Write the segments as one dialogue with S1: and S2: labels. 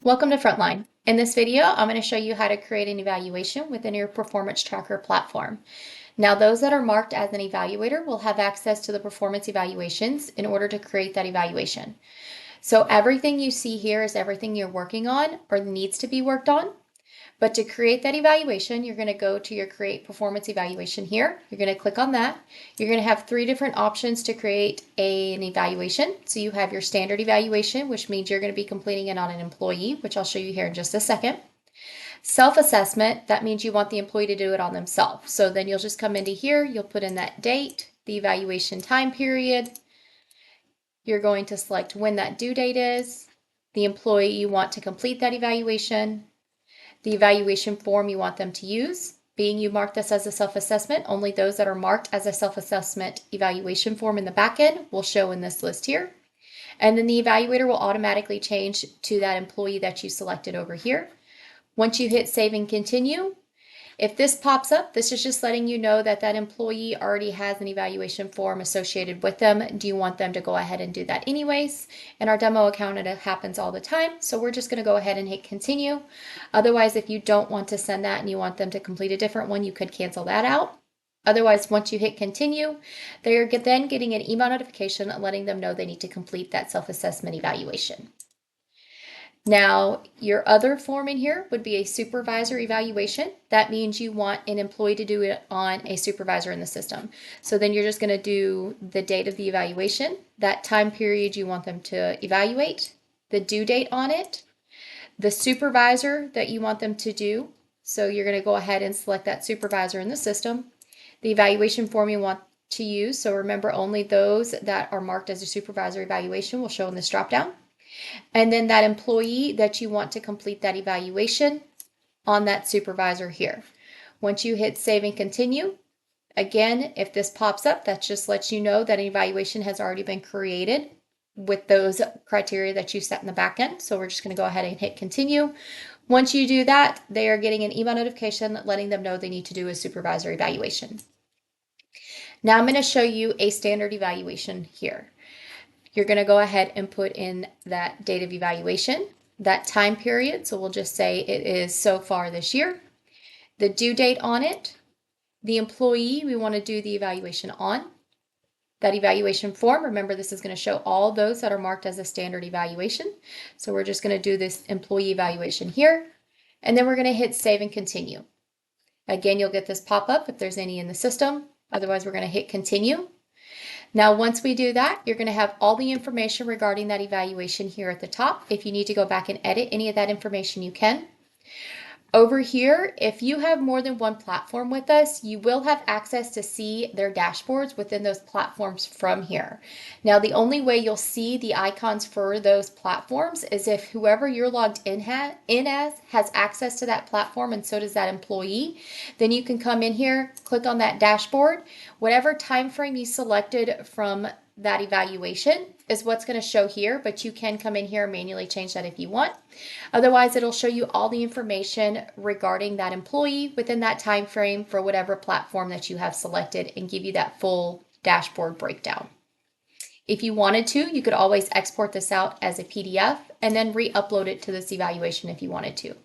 S1: Welcome to Frontline. In this video, I'm going to show you how to create an evaluation within your Performance Tracker platform. Now, those that are marked as an evaluator will have access to the performance evaluations in order to create that evaluation. So everything you see here is everything you're working on or needs to be worked on. But to create that evaluation, you're going to go to your Create Performance Evaluation here. You're going to click on that. You're going to have three different options to create an evaluation. So you have your standard evaluation, which means you're going to be completing it on an employee, which I'll show you here in just a second. Self-assessment, that means you want the employee to do it on themselves. So then you'll just come into here, you'll put in that date, the evaluation time period. You're going to select when that due date is, the employee you want to complete that evaluation, the evaluation form you want them to use. Being you mark this as a self-assessment, only those that are marked as a self-assessment evaluation form in the backend will show in this list here. And then the evaluator will automatically change to that employee that you selected over here. Once you hit save and continue, if this pops up, this is just letting you know that that employee already has an evaluation form associated with them. Do you want them to go ahead and do that anyways? In our demo account, it happens all the time. So we're just going to go ahead and hit continue. Otherwise, if you don't want to send that and you want them to complete a different one, you could cancel that out. Otherwise, once you hit continue, they're then getting an email notification letting them know they need to complete that self-assessment evaluation. Now, your other form in here would be a supervisor evaluation. That means you want an employee to do it on a supervisor in the system. So then you're just going to do the date of the evaluation, that time period you want them to evaluate, the due date on it, the supervisor that you want them to do. So you're going to go ahead and select that supervisor in the system, the evaluation form you want to use. So remember, only those that are marked as a supervisor evaluation will show in this dropdown. And then that employee that you want to complete that evaluation on that supervisor here. Once you hit save and continue, again, if this pops up, that just lets you know that an evaluation has already been created with those criteria that you set in the back end. So we're just going to go ahead and hit continue. Once you do that, they are getting an email notification letting them know they need to do a supervisor evaluation. Now I'm going to show you a standard evaluation here. You're going to go ahead and put in that date of evaluation, that time period. So we'll just say it is so far this year, the due date on it, the employee we want to do the evaluation on, that evaluation form. Remember, this is going to show all those that are marked as a standard evaluation. So we're just going to do this employee evaluation here, and then we're going to hit save and continue. Again, you'll get this pop up if there's any in the system. Otherwise, we're going to hit continue. Now, once we do that, you're going to have all the information regarding that evaluation here at the top. If you need to go back and edit any of that information, you can. Over here, if you have more than one platform with us, you will have access to see their dashboards within those platforms from here. Now, the only way you'll see the icons for those platforms is if whoever you're logged in as has access to that platform, and so does that employee. Then you can come in here, click on that dashboard. Whatever time frame you selected from that evaluation is what's going to show here, but you can come in here and manually change that if you want. Otherwise, it'll show you all the information regarding that employee within that time frame for whatever platform that you have selected and give you that full dashboard breakdown. If you wanted to, you could always export this out as a PDF and then re-upload it to this evaluation if you wanted to.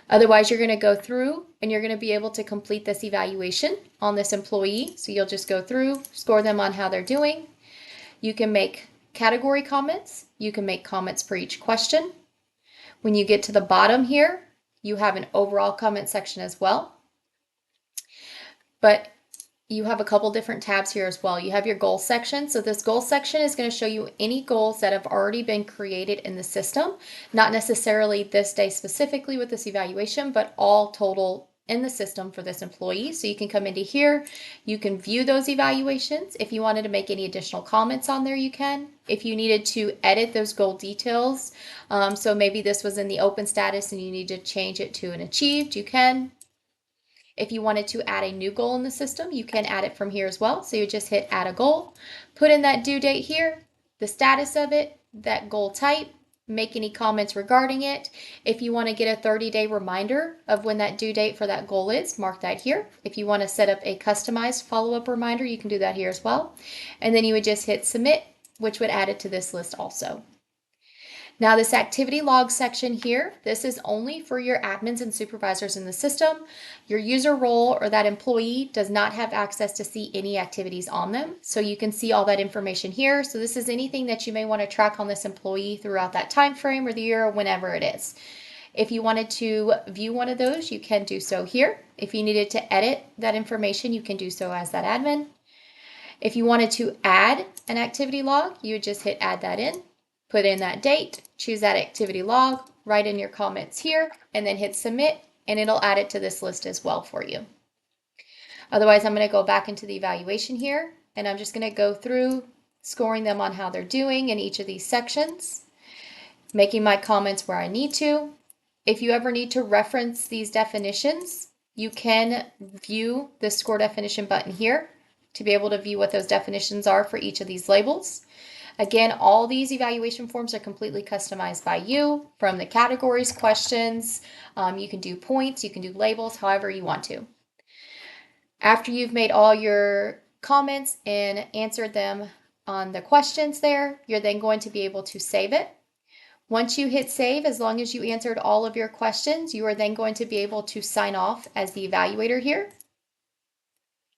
S1: Otherwise, you're going to go through and you're going to be able to complete this evaluation on this employee. So you'll just go through, score them on how they're doing. You can make category comments. You can make comments for each question. When you get to the bottom here, you have an overall comment section as well. But you have a couple different tabs here as well. You have your goal section. So this goal section is going to show you any goals that have already been created in the system, not necessarily this day specifically with this evaluation, but all total in the system for this employee. So you can come into here, you can view those evaluations. If you wanted to make any additional comments on there, you can. If you needed to edit those goal details, so maybe this was in the open status and you need to change it to an achieved, you can. If you wanted to add a new goal in the system, you can add it from here as well. So you just hit add a goal, put in that due date here, the status of it, that goal type, make any comments regarding it. If you want to get a 30-day reminder of when that due date for that goal is, mark that here. If you want to set up a customized follow-up reminder, you can do that here as well. And then you would just hit submit, which would add it to this list also. Now this activity log section here, this is only for your admins and supervisors in the system. Your user role or that employee does not have access to see any activities on them. So you can see all that information here. So this is anything that you may want to track on this employee throughout that time frame or the year or whenever it is. If you wanted to view one of those, you can do so here. If you needed to edit that information, you can do so as that admin. If you wanted to add an activity log, you would just hit add that in, put in that date, choose that activity log, write in your comments here, and then hit submit, and it'll add it to this list as well for you. Otherwise, I'm going to go back into the evaluation here, and I'm just going to go through scoring them on how they're doing in each of these sections, making my comments where I need to. If you ever need to reference these definitions, you can view the score definition button here to be able to view what those definitions are for each of these labels. Again, all these evaluation forms are completely customized by you, from the categories, questions, you can do points, you can do labels, however you want to. After you've made all your comments and answered them on the questions there, you're then going to be able to save it. Once you hit save, as long as you answered all of your questions, you are then going to be able to sign off as the evaluator here.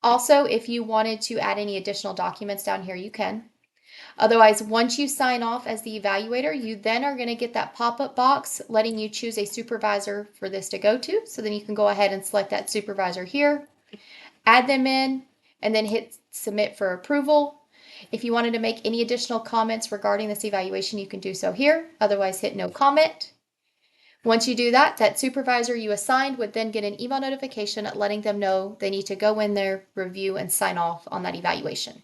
S1: Also, if you wanted to add any additional documents down here, you can. Otherwise, once you sign off as the evaluator, you then are going to get that pop-up box letting you choose a supervisor for this to go to. So then you can go ahead and select that supervisor here, add them in, and then hit submit for approval. If you wanted to make any additional comments regarding this evaluation, you can do so here. Otherwise, hit no comment. Once you do that, that supervisor you assigned would then get an email notification letting them know they need to go in there, review, and sign off on that evaluation.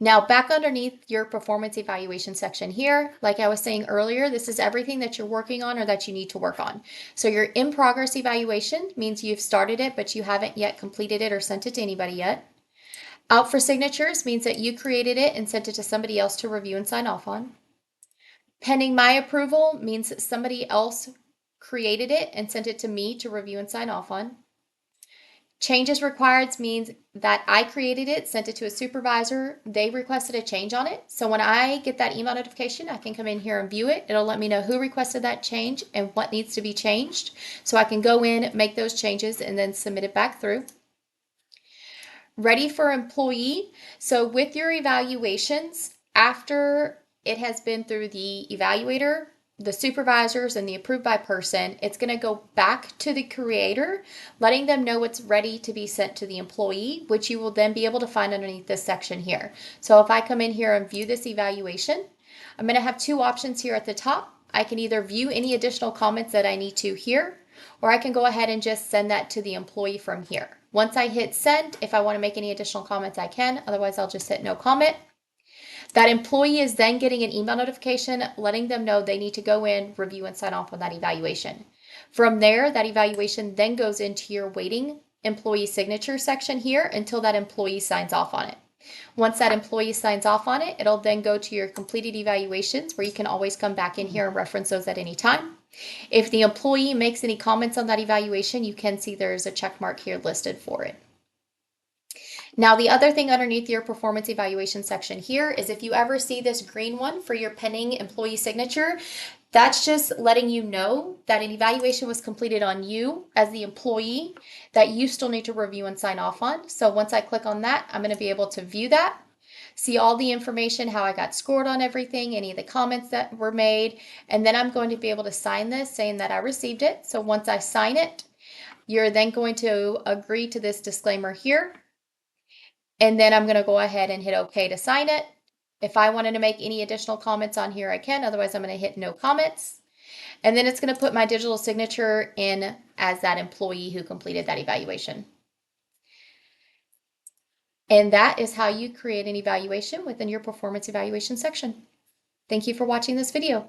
S1: Now, back underneath your performance evaluation section here, like I was saying earlier, this is everything that you're working on or that you need to work on. So your in-progress evaluation means you've started it, but you haven't yet completed it or sent it to anybody yet. Out for signatures means that you created it and sent it to somebody else to review and sign off on. Pending my approval means that somebody else created it and sent it to me to review and sign off on. Changes required means that I created it, sent it to a supervisor, they requested a change on it. So when I get that email notification, I can come in here and view it. It'll let me know who requested that change and what needs to be changed. So I can go in, make those changes, and then submit it back through. Ready for employee. So with your evaluations, after it has been through the evaluator, the supervisors, and the approved by person, it's going to go back to the creator, letting them know it's ready to be sent to the employee, which you will then be able to find underneath this section here. So if I come in here and view this evaluation, I'm going to have two options here at the top. I can either view any additional comments that I need to here, or I can go ahead and just send that to the employee from here. Once I hit send, if I want to make any additional comments, I can. Otherwise, I'll just hit no comment. That employee is then getting an email notification letting them know they need to go in, review, and sign off on that evaluation. From there, that evaluation then goes into your waiting employee signature section here until that employee signs off on it. Once that employee signs off on it, it'll then go to your completed evaluations where you can always come back in here and reference those at any time. If the employee makes any comments on that evaluation, you can see there's a check mark here listed for it. Now, the other thing underneath your performance evaluation section here is if you ever see this green one for your pending employee signature, that's just letting you know that an evaluation was completed on you as the employee that you still need to review and sign off on. So once I click on that, I'm going to be able to view that, see all the information, how I got scored on everything, any of the comments that were made, and then I'm going to be able to sign this saying that I received it. So once I sign it, you're then going to agree to this disclaimer here. And then I'm going to go ahead and hit OK to sign it. If I wanted to make any additional comments on here, I can. Otherwise, I'm going to hit no comments. And then it's going to put my digital signature in as that employee who completed that evaluation. And that is how you create an evaluation within your performance evaluation section. Thank you for watching this video.